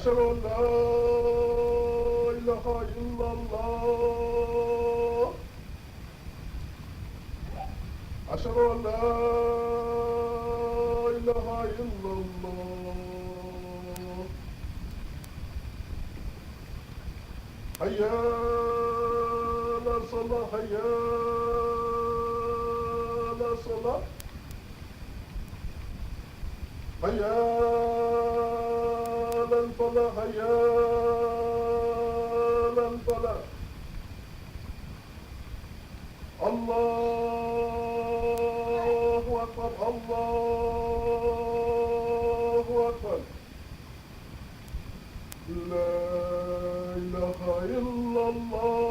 أشهد أن لا إله إلا الله أشهد أن لا إله إلا الله حي على الصلاة حي على الصلاة حي على الفلاح حي على الفلاح الله أكبر الله أكبر لا إله إلا الله.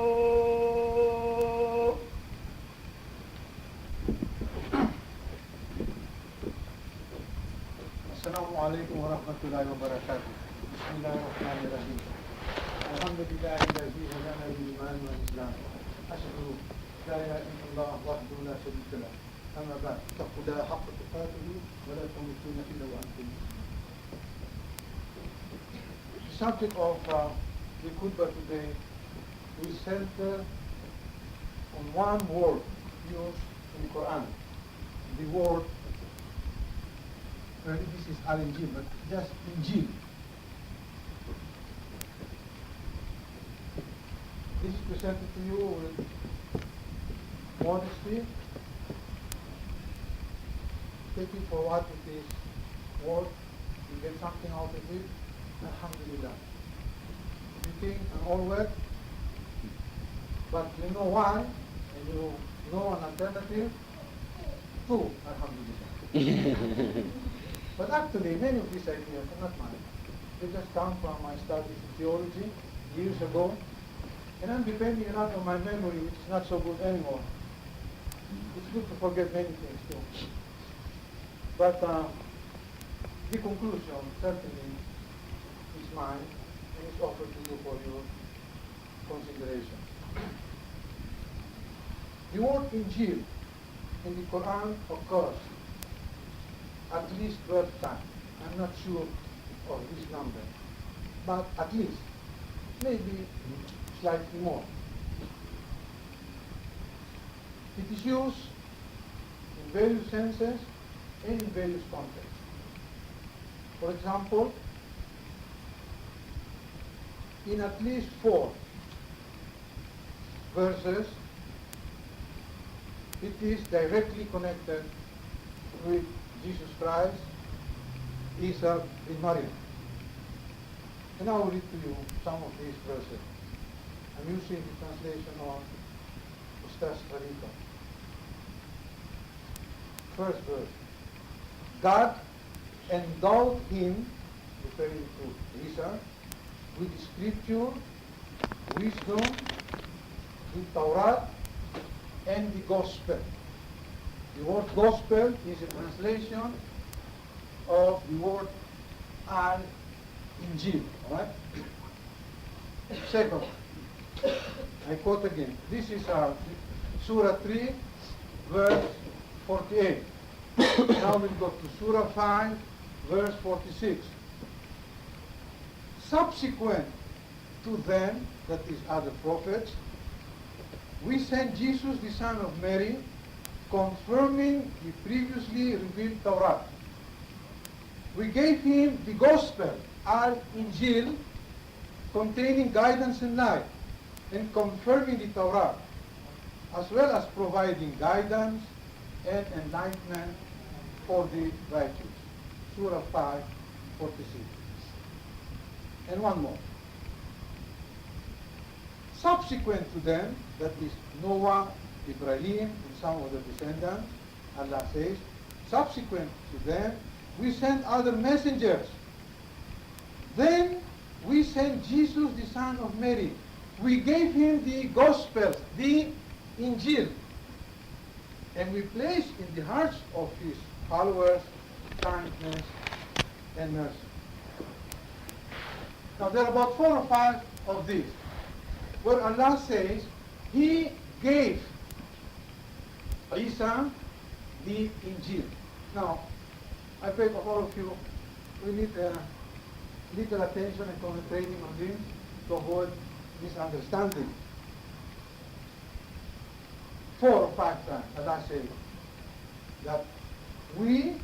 السلام عليكم ورحمة الله وبركاته. بسم الله الرحمن الرحيم. الحمد لله الذي هدانا للإيمان والإسلام. أشهد لا إله إلا الله وحده لا شريك له. أما بعد اتقوا الله حق تقاته ولا تموتن إلا وأنتم مسلمون. The subject of the khutbah today will center on one word used in the Quran. The word, well, this is al-Injil, but just Injil. This is presented to you with modesty. Take it for what it is worth. You get something out of it. Alhamdulillah. You think an old word, but you know one, and you know an alternative, two, alhamdulillah. But actually, many of these ideas are not mine. They just come from my studies in theology years ago, and I'm depending a lot on my memory, which is not so good anymore. It's good to forget many things too. But the conclusion certainly is mine, and is offered to you for your consideration. The word Injil in the Quran occurs at least 12 times. I'm not sure of this number, but at least, maybe slightly more. It is used in various senses and in various contexts. For example, in at least 4 verses, it is directly connected with Jesus Christ, Isa bin Maryam. And I will read to you some of these verses. I'm using the translation of Ustaz Tariqa. First verse. God endowed him, referring to Isa, with the scripture, wisdom, the Torah, and the gospel. The word gospel is a translation of the word al-Injil. Right? Second, I quote again. This is Surah 3, verse 48. Now we'll go to Surah 5, verse 46. Subsequent to them, that is other prophets, we sent Jesus, the son of Mary, confirming the previously revealed Torah. We gave him the gospel, al-Injil, containing guidance and light, and confirming the Torah, as well as providing guidance and enlightenment for the righteous. Surah 5, 46. And one more. Subsequent to them, that is Noah, Ibrahim, and some of the descendants, Allah says, subsequent to them, we sent other messengers. Then we sent Jesus, the son of Mary. We gave him the Gospels, the Injil. And we placed in the hearts of his followers kindness and mercy. Now there are about 4 or 5 of these, where Allah says, He gave Isa the Injil. Now, I beg of all of you, we need little attention and concentrating on this to avoid misunderstanding. 4 or 5 times, as I say, that we,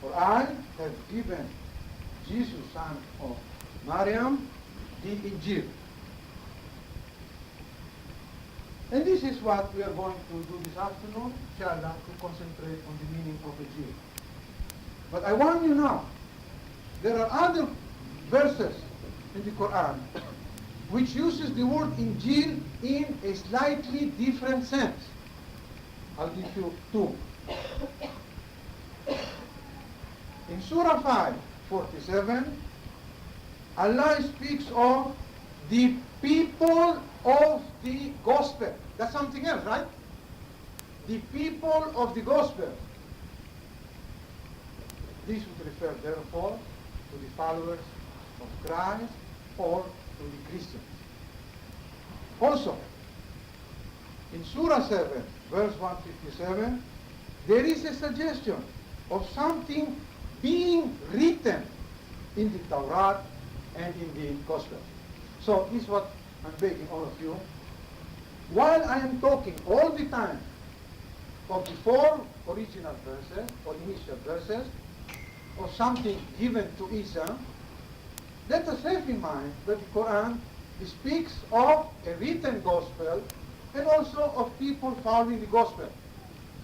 or I, have given Jesus, son of Maryam, the Injil. And this is what we are going to do this afternoon, inshallah, to concentrate on the meaning of Injil. But I warn you now, there are other verses in the Quran which uses the word Injil in a slightly different sense. I'll give you 2. In Surah 5:47, Allah speaks of the people of the gospel. That's something else, right? The people of the gospel. This would refer, therefore, to the followers of Christ or to the Christians. Also, in Surah 7, verse 157, there is a suggestion of something being written in the Torah and in the Gospel. So this is what I'm begging all of you. While I am talking all the time of the 4 original verses or initial verses of something given to Isa, let us have in mind that the Quran speaks of a written gospel and also of people following the gospel.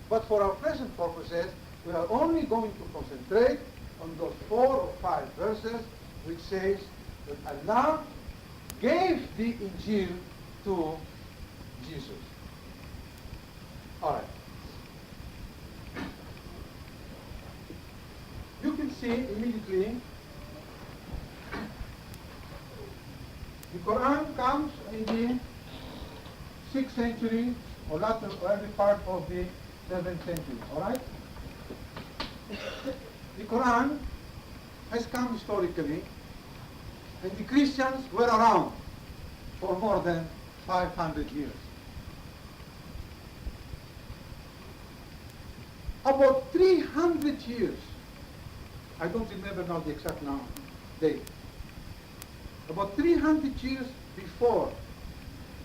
But for our present purposes, we are only going to concentrate on those 4 or 5 verses which says that Allah gave the Injil to Jesus. All right. You can see immediately the Quran comes in the 6th century or latter early part of the 7th century. All right. The Quran has come historically, and the Christians were around for more than 500 years. About 300 years, I don't remember now the exact date, about 300 years before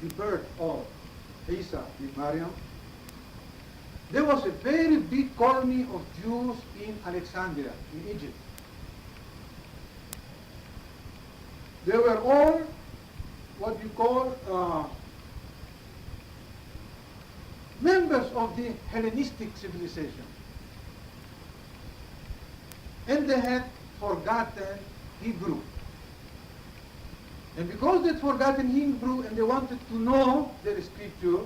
the birth of Isa with Maryam, there was a very big colony of Jews in Alexandria, in Egypt. They were all what you call members of the Hellenistic civilization. And they had forgotten Hebrew. And because they'd forgotten Hebrew and they wanted to know their scripture,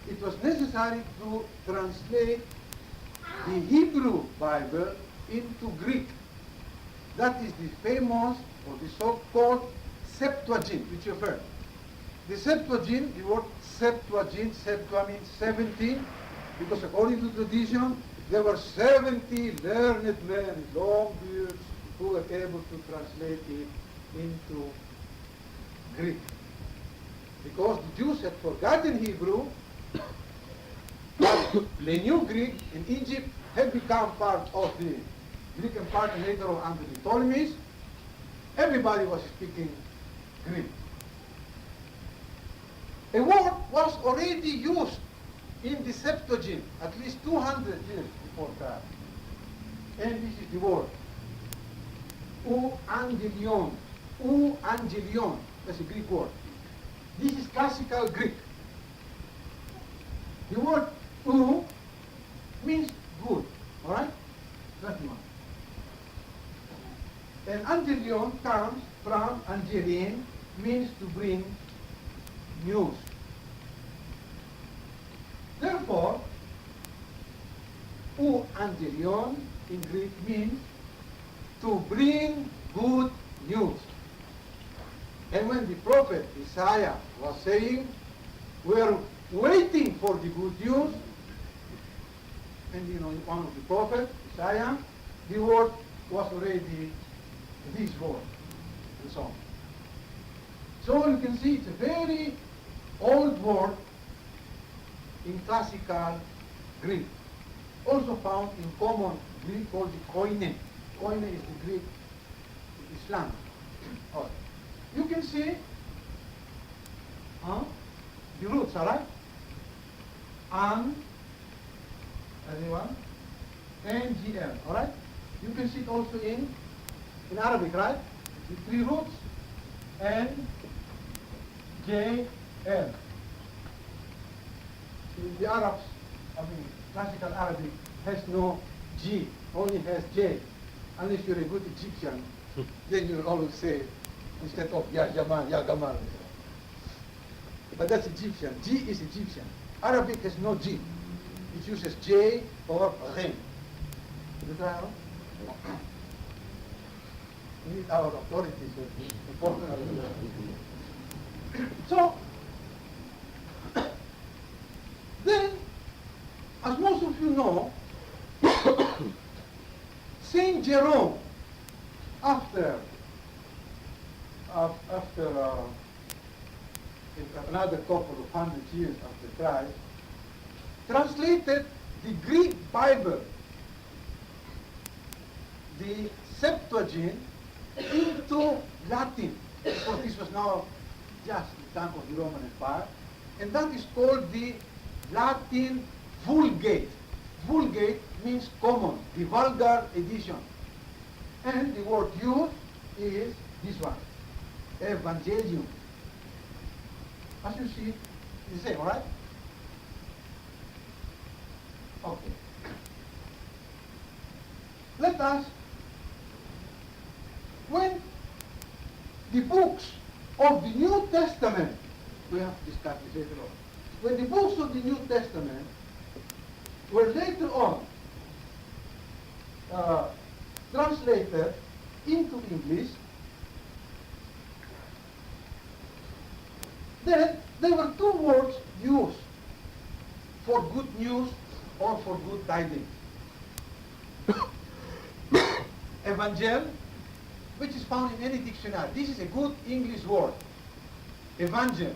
it was necessary to translate the Hebrew Bible into Greek. That is the famous or the so-called Septuagint, which you've heard. The Septuagint, the word Septuagint, Septua means 70, because according to tradition, there were 70 learned men with long beards who were able to translate it into Greek. Because the Jews had forgotten Hebrew, but they knew Greek, and Egypt had become part of the Greek Empire and later on under the Ptolemies. Everybody was speaking Greek. A word was already used in the Septuagint at least 200 years before that. And this is the word. Euangelion. Euangelion. That's a Greek word. This is classical Greek. The word eu means good. Alright? That's one. And angelion comes from angelin, means to bring news. Therefore, euangelion in Greek means to bring good news. And when the prophet Isaiah was saying, we are waiting for the good news, and you know, one of the prophets, Isaiah, the word was already this word, and so on. So you can see it's a very old word in classical Greek. Also found in common Greek called the koine. Koine is the Greek Islam. Oh. You can see the roots, all right? And, anyone? NGL, all right? You can see it also in Arabic, right? The three roots, N, J, L. The Arabs, classical Arabic has no G, only has J. Unless you're a good Egyptian, then you'll always say, instead of Ya Jamal, Ya Gamal. But that's Egyptian. G is Egyptian. Arabic has no G. It uses J or Ghin. We need our authorities. Important. So, then, as most of you know, Saint Jerome, after another couple of 100 years after Christ, translated the Greek Bible, the Septuagint, into Latin, because this was now just the time of the Roman Empire, and that is called the Latin Vulgate. Vulgate means common, the vulgar edition. And the word used is this one, Evangelium. As you see, it's the same, all right? Okay. Let us, when the books of the New Testament, we have discussed this later on, when the books of the New Testament were later on translated into English, then there were two words used for good news or for good tidings. Evangel, which is found in any dictionary. This is a good English word. Evangel.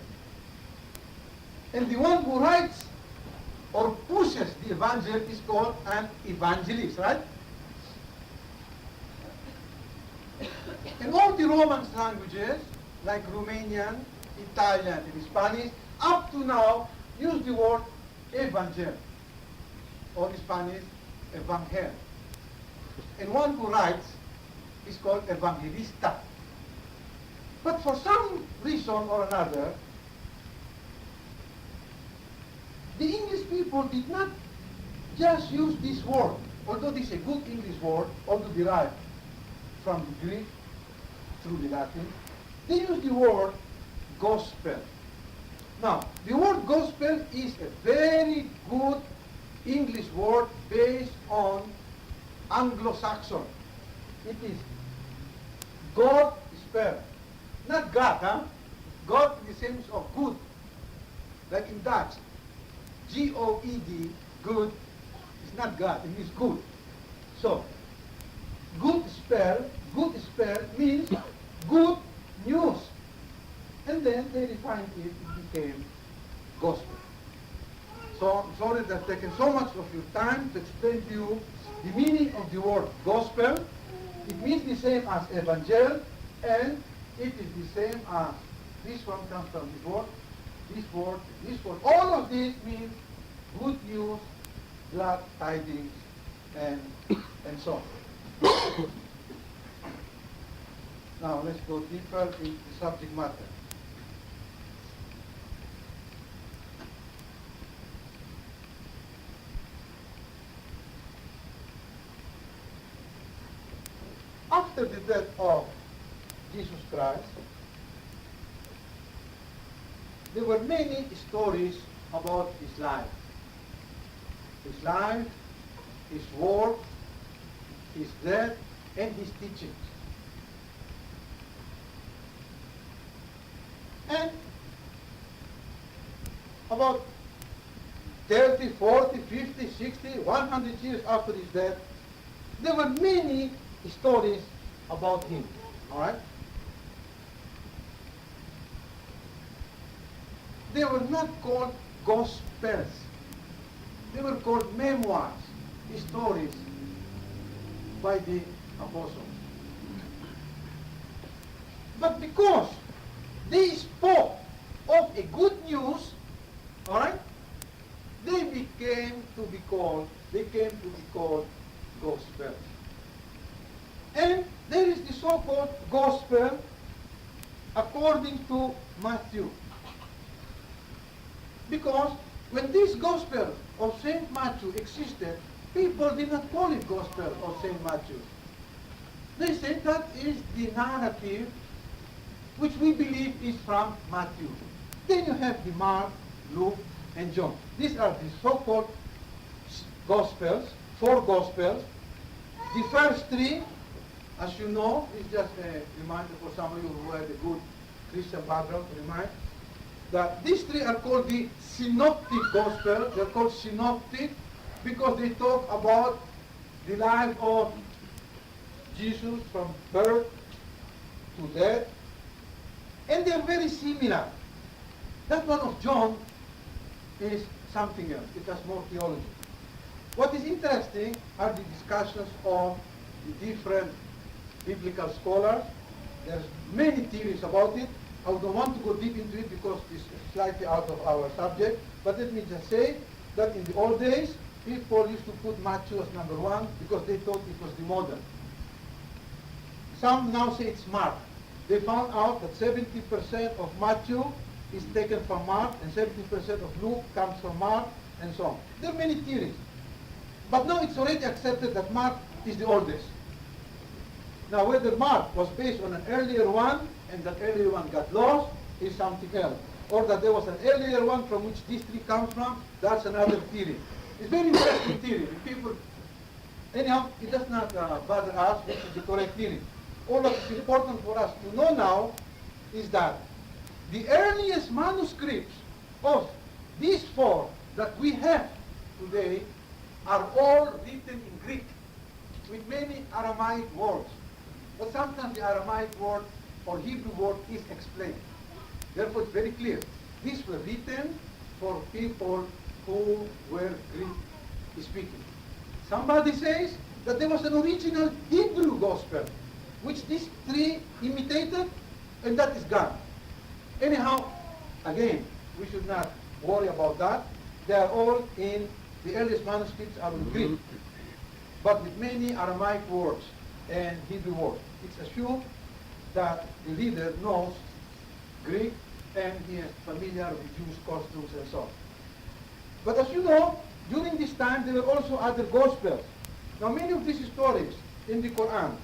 And the one who writes or pushes the evangel is called an evangelist, right? In all the Romance languages, like Romanian, Italian, and Spanish, up to now, use the word evangel, or in Spanish, evangel. And one who writes is called evangelista. But for some reason or another, the English people did not just use this word, although this is a good English word, although derived from the Greek through the Latin. They use the word gospel. Now, the word gospel is a very good English word based on Anglo-Saxon. It is God spelled, not God, huh? God in the sense of good, like in Dutch. G-O-E-D, good, is not God, it means good. So, good spell means good news. And then they refined it, it became gospel. So, I'm sorry that I've taken so much of your time to explain to you the meaning of the word gospel. It means the same as evangel, and it is the same as this one comes from this word, this word, this word. All of this means good news, glad tidings, and so on. Now let's go deeper into the subject matter. After the death of Jesus Christ, there were many stories about his life. His life, his work, his death, and his teachings. And about 30, 40, 50, 60, 100 years after his death, there were many stories about him. All right? They were not called gospels. They were called memoirs, stories by the apostles. But because they spoke of a good news, all right, they came to be called gospels. And there is the so-called gospel according to Matthew. Because when this gospel of St. Matthew existed, people did not call it gospel of St. Matthew. They said that is the narrative which we believe is from Matthew. Then you have the Mark, Luke, and John. These are the so-called gospels, 4 gospels. The first 3, as you know, is just a reminder for some of you who have a good Christian background to remind that these 3 are called the synoptic gospel. They're called synoptic because they talk about the life of Jesus from birth to death. And they're very similar. That one of John is something else. It has more theology. What is interesting are the discussions of the different biblical scholars. There's many theories about it. I don't want to go deep into it because it's slightly out of our subject. But let me just say that in the old days, people used to put Matthew as number 1 because they thought it was the model. Some now say it's Mark. They found out that 70% of Matthew is taken from Mark and 70% of Luke comes from Mark and so on. There are many theories. But now it's already accepted that Mark is the oldest. Now whether Mark was based on an earlier one and that earlier one got lost is something else. Or that there was an earlier one from which these 3 come from, that's another theory. It's very interesting theory. People, anyhow, it does not bother us which is the correct theory. All that is important for us to know now is that the earliest manuscripts of these 4 that we have today are all written in Greek with many Aramaic words. But sometimes the Aramaic word or Hebrew word is explained. Therefore it's very clear. These were written for people who were Greek speaking. Somebody says that there was an original Hebrew gospel which these 3 imitated, and that is gone. Anyhow, again, we should not worry about that. They are all in, the earliest manuscripts are in Greek, but with many Aramaic words and Hebrew words. It's assumed that the reader knows Greek and he is familiar with Jewish costumes and so on. But as you know, during this time there were also other gospels. Now many of these stories in the Quran,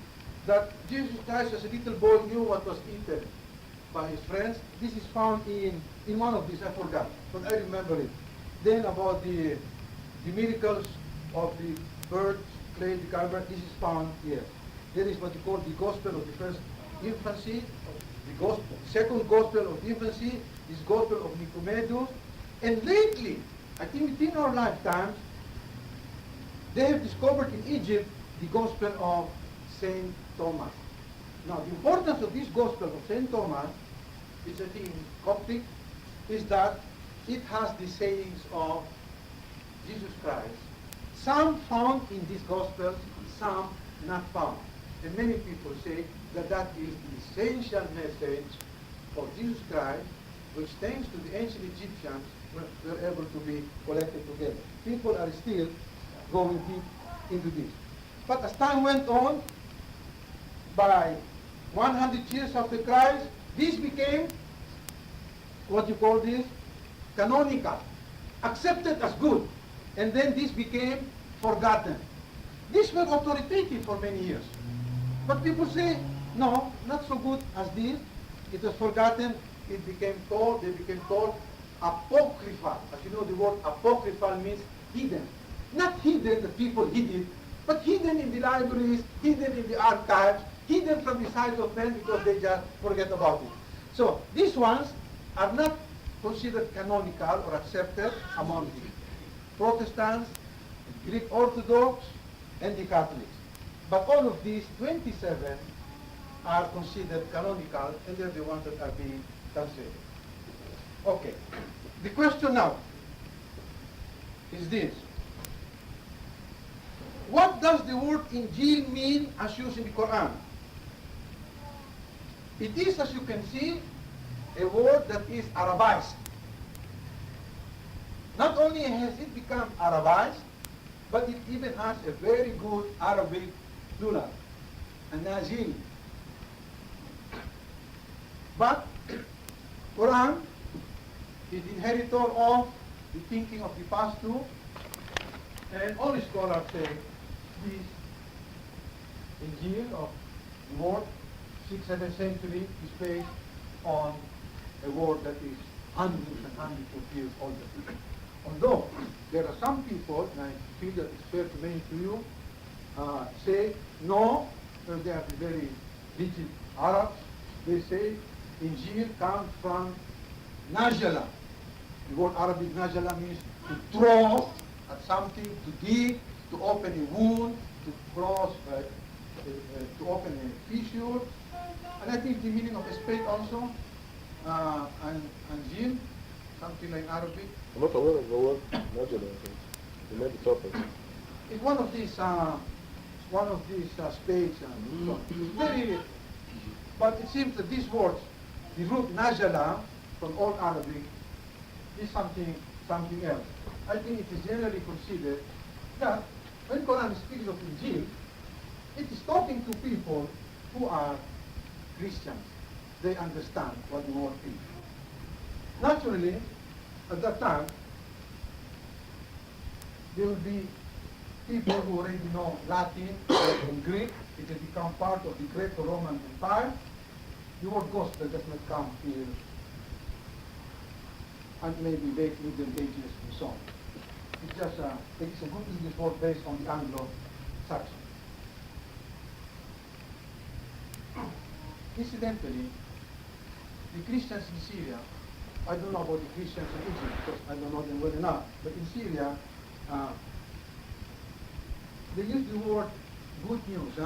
that Jesus Christ as a little boy knew what was eaten by his friends. This is found in one of these, I forgot, but I remember it. Then about the miracles of the birds, clay, the carver, this is found here. There is what you call the gospel of the first infancy, the second gospel of infancy, this gospel of Nicomedes. And lately, I think within our lifetimes, they have discovered in Egypt the gospel of Saint Thomas. Now, the importance of this gospel of Saint Thomas, which I think in Coptic, is that it has the sayings of Jesus Christ. Some found in these gospels, some not found. And many people say that that is the essential message of Jesus Christ, which thanks to the ancient Egyptians were able to be collected together. People are still going deep into this. But as time went on, by 100 years after Christ, this became, what you call this, canonical, accepted as good. And then this became forgotten. These were authoritative for many years. But people say, no, not so good as this. It was forgotten. It became called, they became called apocryphal. As you know, the word apocryphal means hidden. Not hidden, the people hid it, but hidden in the libraries, hidden in the archives, hidden from the sight of men because they just forget about it. So these ones are not considered canonical or accepted among the Protestants, Greek Orthodox, and the Catholics. But all of these 27 are considered canonical, and they're the ones that are being translated. Okay. The question now is this. What does the word Injil mean as used in the Quran? It is, as you can see, a word that is Arabized. Not only has it become Arabized, but it even has a very good Arabic plural, Najil. But Quran is the inheritor of the thinking of the past too, and all scholars say this Injil of the word 6th, 7th century is based on a word that is hundreds and hundreds of years older. Although there are some people, and I feel that it's fair to mention to you, say no, they are very rigid Arabs. They say Injil comes from Najala. The word Arabic Najala means to throw at something, to dig, to open a wound, to cross, to open a fissure. And I think the meaning of a spade also, and Jin, something like Arabic. I'm not aware of the word Najala. You made it up. It's one of these spades. So it's very, but it seems that these words, the root Najala from Old Arabic, is something else. I think it is generally considered that when Quran speaks of Injil, it is talking to people who are Christians. They understand what the word is. Naturally, at that time, there will be people who already know Latin and Greek. It has become part of the Greco-Roman Empire. The word gospel does not come here, and maybe late Middle Ages and so on. It's just it's a good English word based on the Anglo-Saxon. Incidentally, the Christians in Syria, I don't know about the Christians in Egypt because I don't know them well enough, but in Syria, they use the word good news,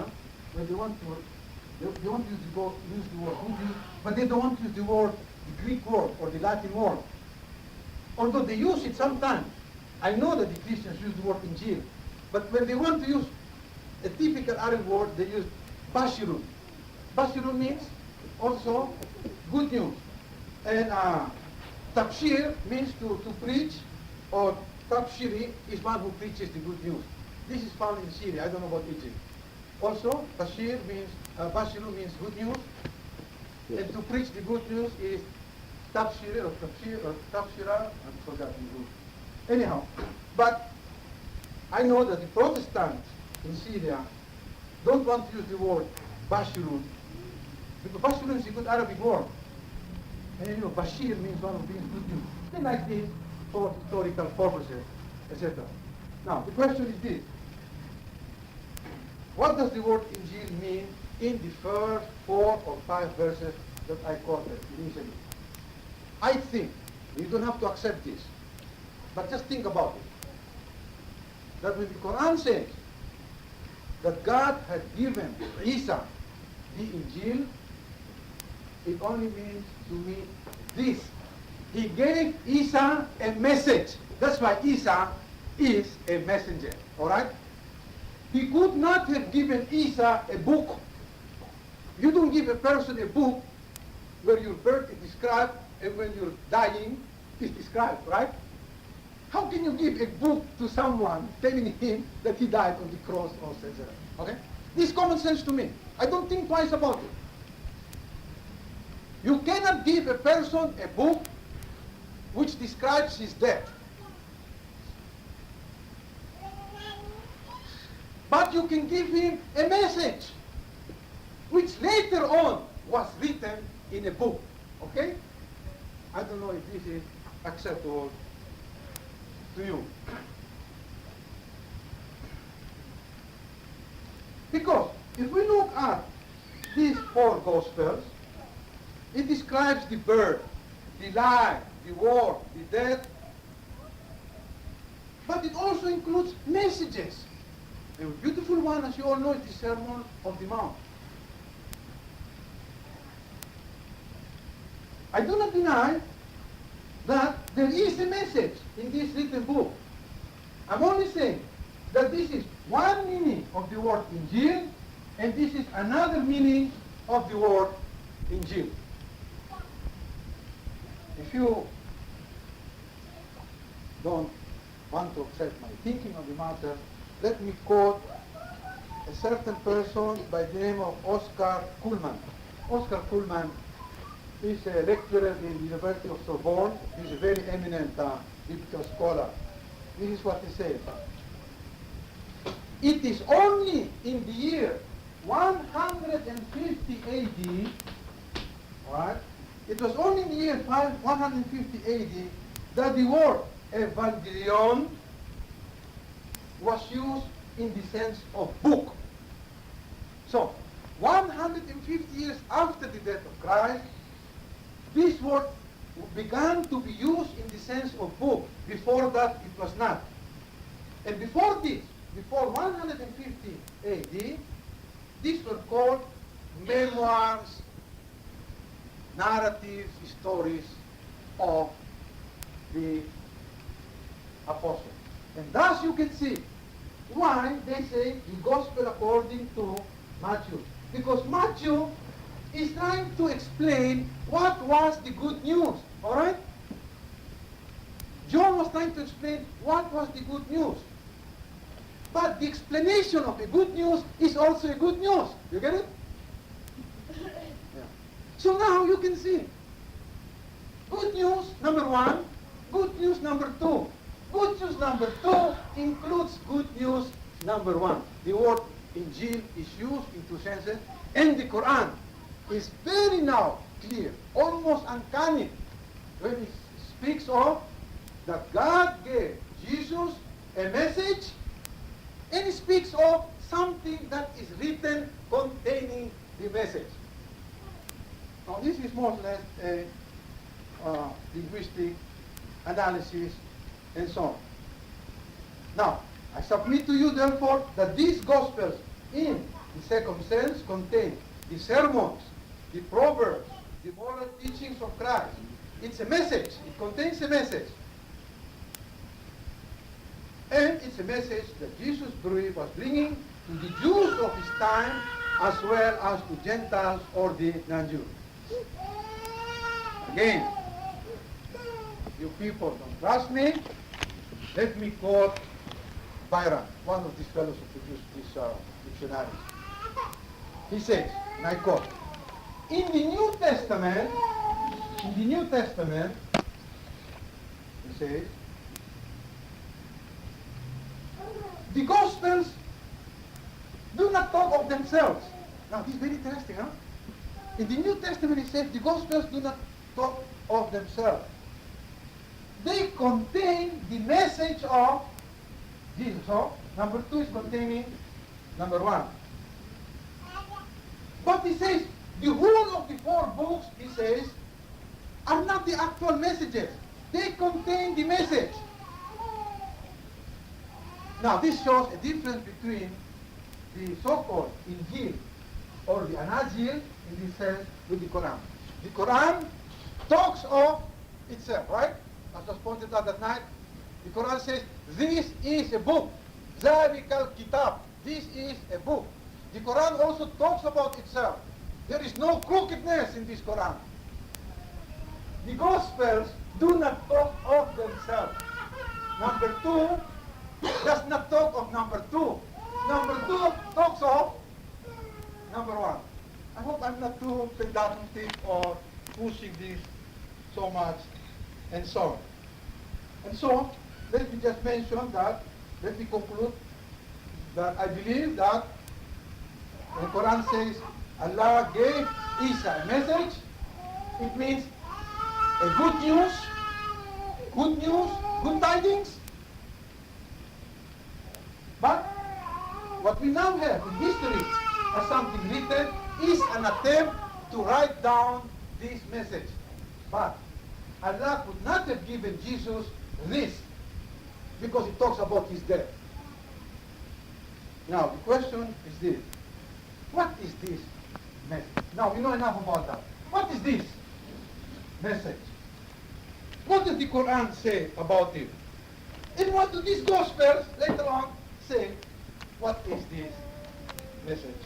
when they want to, they want to use the word good news, but they don't want to use the word, the Greek word or the Latin word. Although they use it sometimes. I know that the Christians use the word Injil, but when they want to use a typical Arab word, they use Bashirun. Bashirun means also good news. And Tabshir means to preach, or Tabshiri is one who preaches the good news. This is found in Syria. I don't know about Egypt. Also, Bashir means, Bashirun means good news. Yes. And to preach the good news is Tabshir or Tabshira, I forgot the word. Anyhow, but I know that the Protestants in Syria don't want to use the word Bashirun, because Bashirun is a good Arabic word. And you know, Bashir means one of these good news. They like this for historical purposes, etc. Now, the question is this. What does the word Injil mean in the first 4 or 5 verses that I quoted initially? I think, you don't have to accept this, but just think about it. That when the Quran says that God had given Isa the Injil, it only means to me this. He gave Isa a message. That's why Isa is a messenger. Alright? He could not have given Isa a book. You don't give a person a book where your birth is described and when you're dying is described, right? How can you give a book to someone telling him that he died on the cross or etc.? Okay? This is common sense to me. I don't think twice about it. You cannot give a person a book which describes his death. But you can give him a message which later on was written in a book. Okay? I don't know if this is acceptable to you. Because if we look at these 4 Gospels, it describes the birth, the life, the war, the death, but it also includes messages. A beautiful one, as you all know, is the Sermon of the Mount. I do not deny that there is a message in this written book. I'm only saying that this is one meaning of the word Injil, and this is another meaning of the word Injil. If you don't want to accept my thinking on the matter, let me quote a certain person by the name of Oscar Kuhlman. Oscar Kuhlman is a lecturer in the University of Sorbonne. He's a very eminent biblical scholar. This is what he says. It is only in the year 150 AD, right? It was only in the year 150 AD that the word evangelion was used in the sense of book. So, 150 years after the death of Christ, this word began to be used in the sense of book. Before that, it was not. And before this, before 150 AD, these were called memoirs, narratives, stories of the apostles. And thus you can see why they say the gospel according to Matthew. Because Matthew is trying to explain what was the good news. All right? John was trying to explain what was the good news. But the explanation of the good news is also a good news. You get it? Yeah. So now you can see. Good news number one, good news number two. Good news number two includes good news number one. The word Injil is used in two senses, and the Quran is very now clear, almost uncanny, when it speaks of that God gave Jesus a message, and it speaks of something that is written containing the message. Now this is more or less a linguistic analysis and so on. Now, I submit to you therefore that these Gospels in the second sense contain the sermons, the proverbs, the moral teachings of Christ. It's a message. It contains a message. And it's a message that Jesus was bringing to the Jews of his time as well as to Gentiles or the non-Jews. Again, if you people don't trust me, let me quote Byron, one of these fellows who produced these dictionaries. He says, and I quote, in the New Testament, he says, the Gospels do not talk of themselves. Now, this is very interesting, huh? In the New Testament, it says the Gospels do not talk of themselves. They contain the message of Jesus. So, number two is containing number one. But he says, the whole of the four books, he says, are not the actual messages. They contain the message. Now, this shows a difference between the so-called Injil or the Anajil in this sense with the Quran. The Quran talks of itself, right? As was pointed out that night, the Quran says, this is a book. Zalikal Kitab. This is a book. The Quran also talks about itself. There is no crookedness in this Quran. The Gospels do not talk of themselves. Number two does not talk of number two. Number two talks of number one. I hope I'm not too pedantic or pushing this so much and so on. And so, let me just mention that, let me conclude that I believe that when the Quran says Allah gave Isa a message, it means a good news, good tidings. But what we now have in history as something written is an attempt to write down this message. But Allah could not have given Jesus this because it talks about his death. Now the question is this. What is this message? Now we know enough about that. What is this message? What does the Quran say about it? And what do these Gospels later on say? What is this message?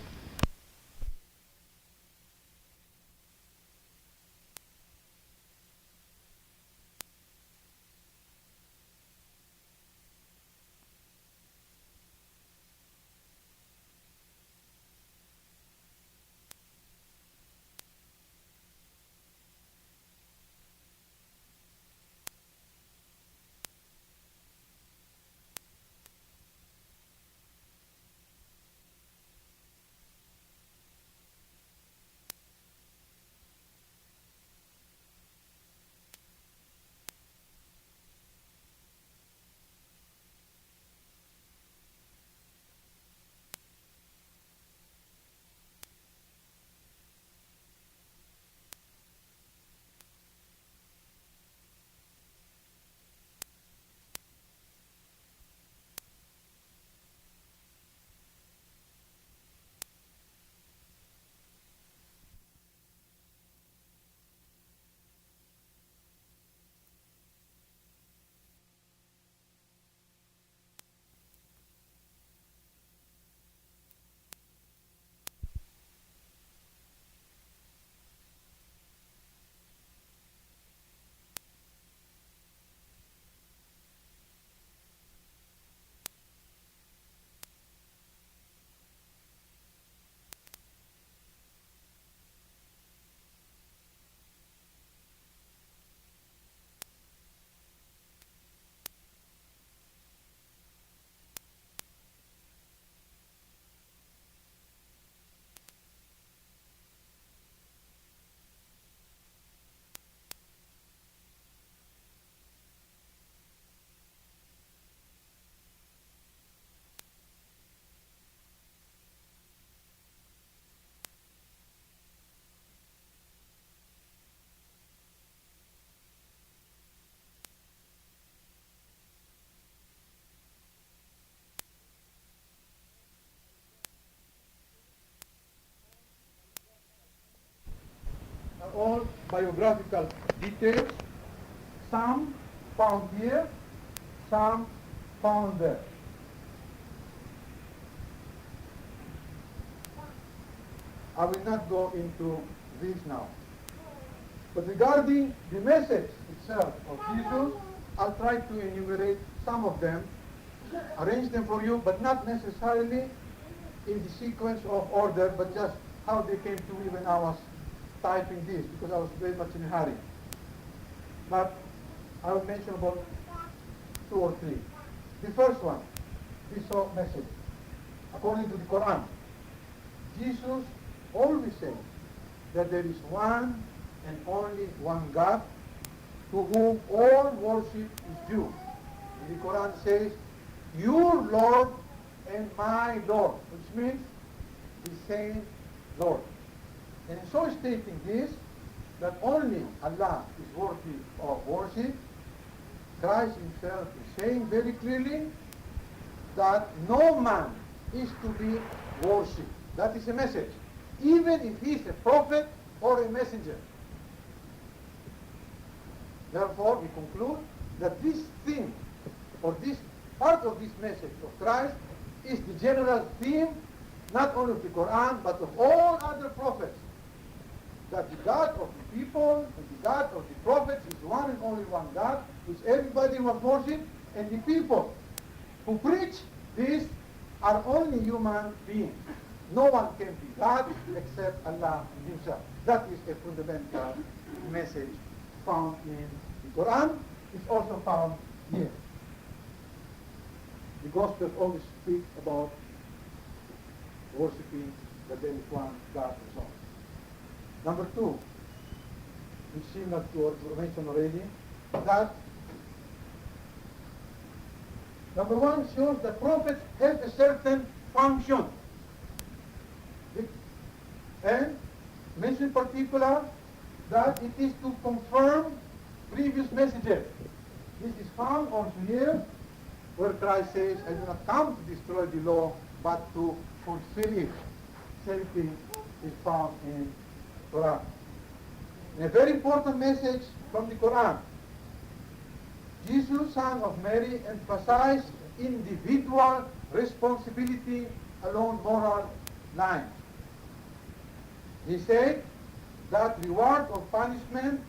all biographical details, some found here, some found there. I will not go into this now. But regarding the message itself of Jesus, I'll try to enumerate some of them, arrange them for you, but not necessarily in the sequence of order, but just how they came to me when I was typing this, because I was very much in a hurry. But I will mention about 2 or 3. The first one, this message. According to the Quran, Jesus always says that there is one and only one God to whom all worship is due. And the Quran says, your Lord and my Lord, which means the same Lord. And in so stating this, that only Allah is worthy of worship, Christ himself is saying very clearly that no man is to be worshipped. That is a message. Even if he is a prophet or a messenger. Therefore, we conclude that this theme, or this part of this message of Christ, is the general theme, not only of the Quran, but of all other prophets. That the God of the people and the God of the prophets is one and only one God, which everybody must worship, and the people who preach this are only human beings. No one can be God except Allah himself. That is a fundamental message found in the Quran. It's also found here. The Gospels always speak about worshiping that there is one God and so on. Number 2, which similar to what we mentioned already, that number 1 shows that prophets have a certain function. And mention in particular that it is to confirm previous messages. This is found also here, where Christ says, I do not come to destroy the law, but to fulfill it. Same thing is found in Quran. And a very important message from the Quran. Jesus, son of Mary, emphasized individual responsibility along moral lines. He said that reward or punishment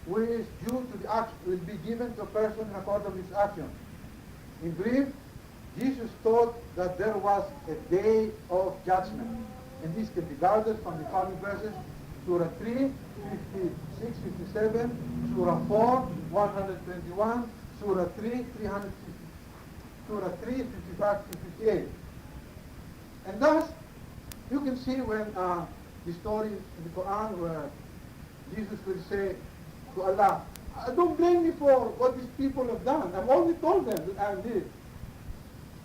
which is due to the action will be given to a person in accordance with his action. In brief, Jesus taught that there was a day of judgment. And this can be gathered from the following verses: Surah 3, 56, 57, Surah 4, 121, Surah 3, 350, Surah 3, 55 to 58. And thus, you can see when the story in the Quran where Jesus will say to Allah, don't blame me for what these people have done. I've only told them that I did.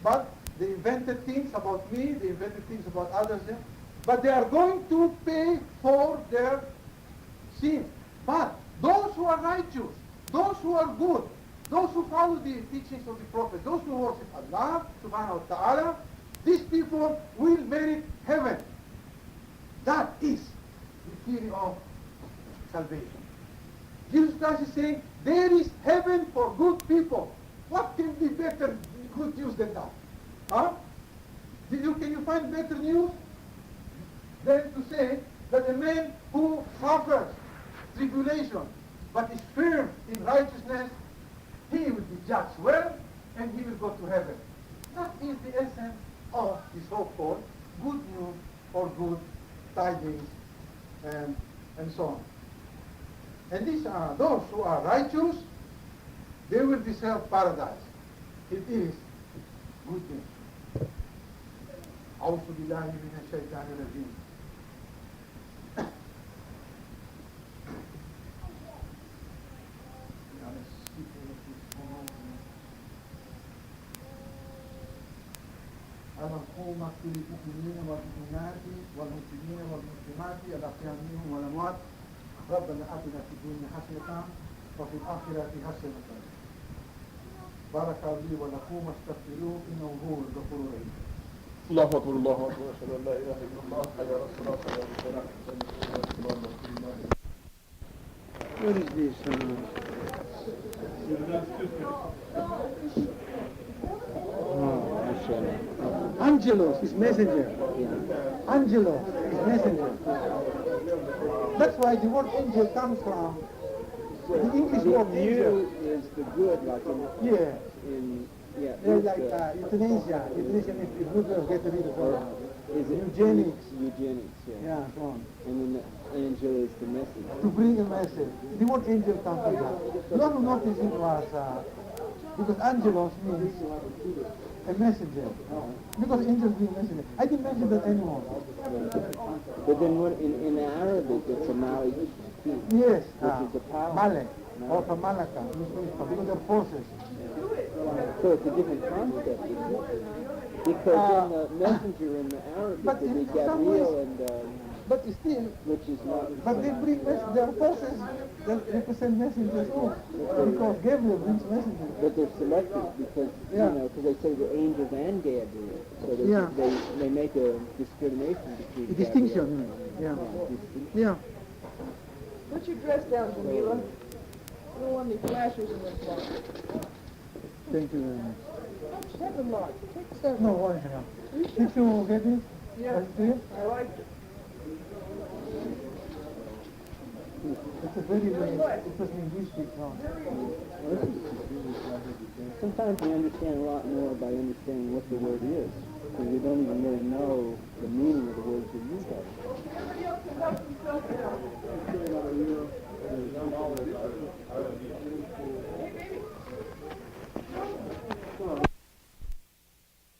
But they invented things about me, they invented things about others. But they are going to pay for their sin. But those who are righteous, those who are good, those who follow the teachings of the Prophet, those who worship Allah subhanahu wa ta'ala, these people will merit heaven. That is the theory of salvation. Jesus Christ is saying, there is heaven for good people. What can be better good news than that? Huh? Can you find better news than to say that a man who suffers tribulation but is firm in righteousness, he will be judged well and he will go to heaven. That is the essence of the so-called good news or good tidings and so on. And these are those who are righteous, they will deserve paradise. It is good news. أعوذ بالله من الشيطان الرجيم. المرحومة للمؤمنين والمؤمنات والمسلمين والمسلمات الأحياء منهم والأموات ربنا آتنا في الدنيا حسنة وفي الآخرة حسنة. بارك لي ولكم واستغفروه إنه هو الغفور الرحيم. الله أكبر الله أكبر أشهد أن لا إله إلا الله حي على الصلاة حي على الفلاح. What is this? Angelos is messenger. Yeah. Angelos is messenger. That's why the word angel comes from the English word angel. Is the good, like in Euthanasia. Euthanasia means if good girls get rid of her. is it Eugenics. Eugenics, yeah. Yeah, so on. And then the angel is the message. To bring a message. The word angel comes from that. The one who noticed it was, because angelos means a messenger. Because angels bring messenger. I didn't mention that anymore. But then what in Arabic it's a Malik, Yes, which is a power. Malek, or from Malaka, because they're forces. So it's a different concept, isn't it? Because in the messenger in the Arabic but is in a some Gabriel ways- and But still, which is not. but they bring their forces that represent messengers too. Because Gabriel brings messengers. But they're selective because Yeah. because they say the angels and Gabriel, so Yeah. they make a discrimination between A distinction, Gabriel yeah. distinction. Yeah. Put your dress down, Jamila. You don't want any flashers in this one. Thank you very much. 7 mark. Take 7. No, why not? Did you get it? Yeah. Was it clear? I liked it. It's a very, it was linguistic. No? Sometimes we understand a lot more by understanding what the word is, because we don't even really know the meaning of the words we use.